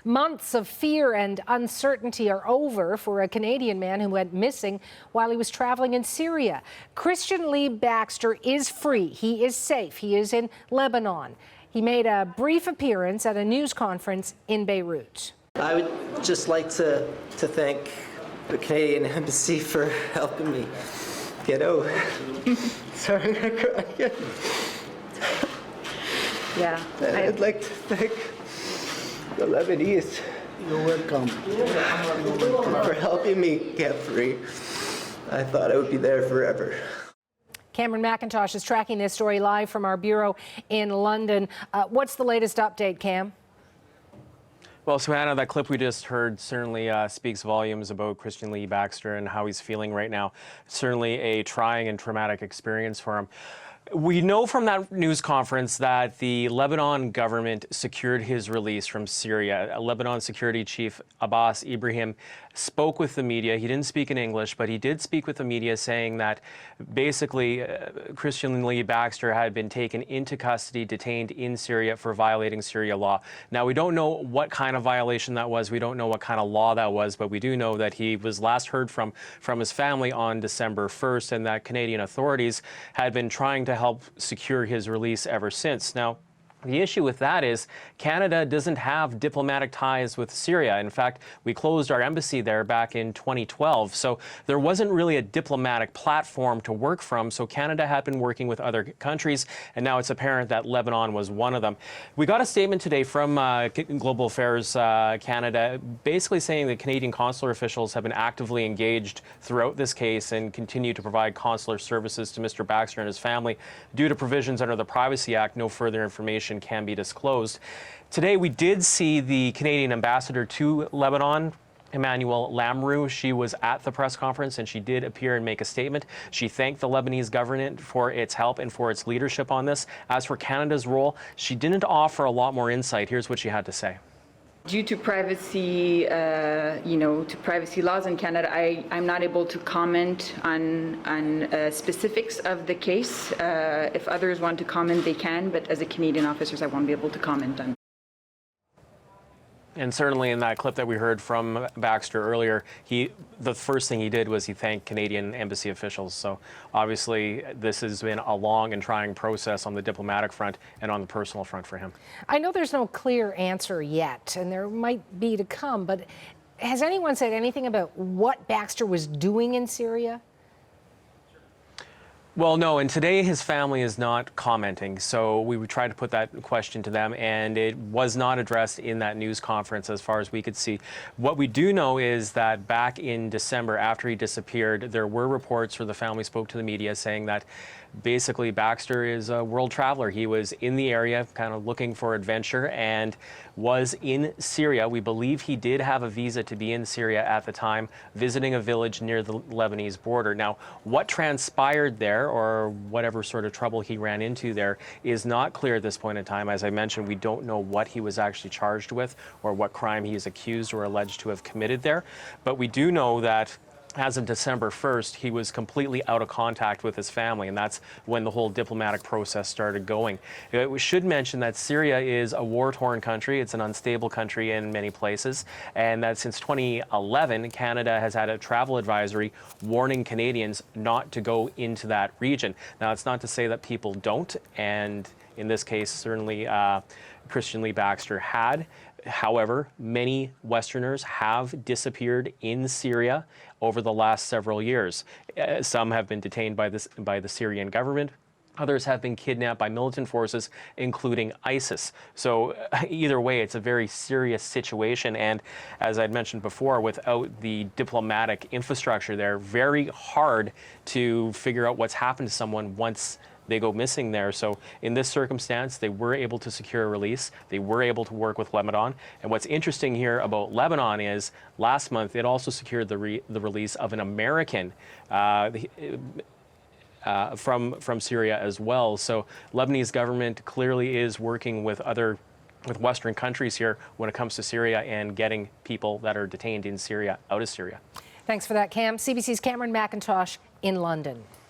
Months of fear and uncertainty are over for a Canadian man who went missing while he was traveling in Syria. Kristian Lee Baxter is free. He is safe. He is in Lebanon. He made a brief appearance at a news conference in Beirut. I would just like to thank the Canadian Embassy for helping me get out. Sorry, I cry again. Yeah. I'd like to thank the Lebanese. You're welcome. For helping me get free. I thought I would be there forever. Cameron McIntosh is tracking this story live from our bureau in London. What's the latest update, Cam? Well, Suhanna, that clip we just heard certainly speaks volumes about Kristian Lee Baxter and how he's feeling right now. Certainly a trying and traumatic experience for him. We know from that news conference that the Lebanon government secured his release from Syria. Lebanon Security Chief Abbas Ibrahim spoke with the media. He didn't speak in English, but he did speak with the media, saying that basically Kristian Lee Baxter had been taken into custody, detained in Syria for violating Syria law. Now, we don't know what kind of violation that was. We don't know what kind of law that was, but we do know that he was last heard from his family on December 1st, and that Canadian authorities had been trying to help secure his release ever since. Now, the issue with that is Canada doesn't have diplomatic ties with Syria. In fact, we closed our embassy there back in 2012. So there wasn't really a diplomatic platform to work from. So Canada had been working with other countries, and now it's apparent that Lebanon was one of them. We got a statement today from Global Affairs Canada, basically saying that Canadian consular officials have been actively engaged throughout this case and continue to provide consular services to Mr. Baxter and his family. Due to provisions under the Privacy Act, no further information can be disclosed. Today, we did see the Canadian ambassador to Lebanon, Emmanuel Lamrou. She was at the press conference and she did appear and make a statement. She thanked the Lebanese government for its help and for its leadership on this. As for Canada's role, she didn't offer a lot more insight. Here's what she had to say. Due to privacy, to privacy laws in Canada, I'm not able to comment on specifics of the case. If others want to comment, they can, but as a Canadian officer, I won't be able to comment on. And certainly in that clip that we heard from Baxter earlier, the first thing he did was he thanked Canadian embassy officials. So obviously this has been a long and trying process on the diplomatic front and on the personal front for him. I know there's no clear answer yet, and there might be to come, but has anyone said anything about what Baxter was doing in Syria? Well, no, and today his family is not commenting, so we would try to put that question to them, and it was not addressed in that news conference as far as we could see. What we do know is that back in December, after he disappeared, there were reports where the family spoke to the media saying that basically Baxter is a world traveler. He was in the area kind of looking for adventure and was in Syria. We believe he did have a visa to be in Syria at the time, visiting a village near the Lebanese border. Now, what transpired there or whatever sort of trouble he ran into there is not clear at this point in time. As I mentioned, we don't know what he was actually charged with or what crime he is accused or alleged to have committed there. But we do know that as of December 1st, he was completely out of contact with his family, and that's when the whole diplomatic process started going. We should mention that Syria is a war-torn country. It's an unstable country in many places, and that since 2011, Canada has had a travel advisory warning Canadians not to go into that region. Now, it's not to say that people don't, and in this case, certainly Kristian Lee Baxter had. However, many Westerners have disappeared in Syria over the last several years. Some have been detained by the Syrian government. Others have been kidnapped by militant forces, including ISIS. So either way, it's a very serious situation. And as I'd mentioned before, without the diplomatic infrastructure there, very hard to figure out what's happened to someone once they go missing there. So in this circumstance, they were able to secure a release. They were able to work with Lebanon. And what's interesting here about Lebanon is last month, it also secured the release of an American from Syria as well. So Lebanese government clearly is working with Western countries here when it comes to Syria and getting people that are detained in Syria out of Syria. Thanks for that, Cam. CBC's Cameron McIntosh in London.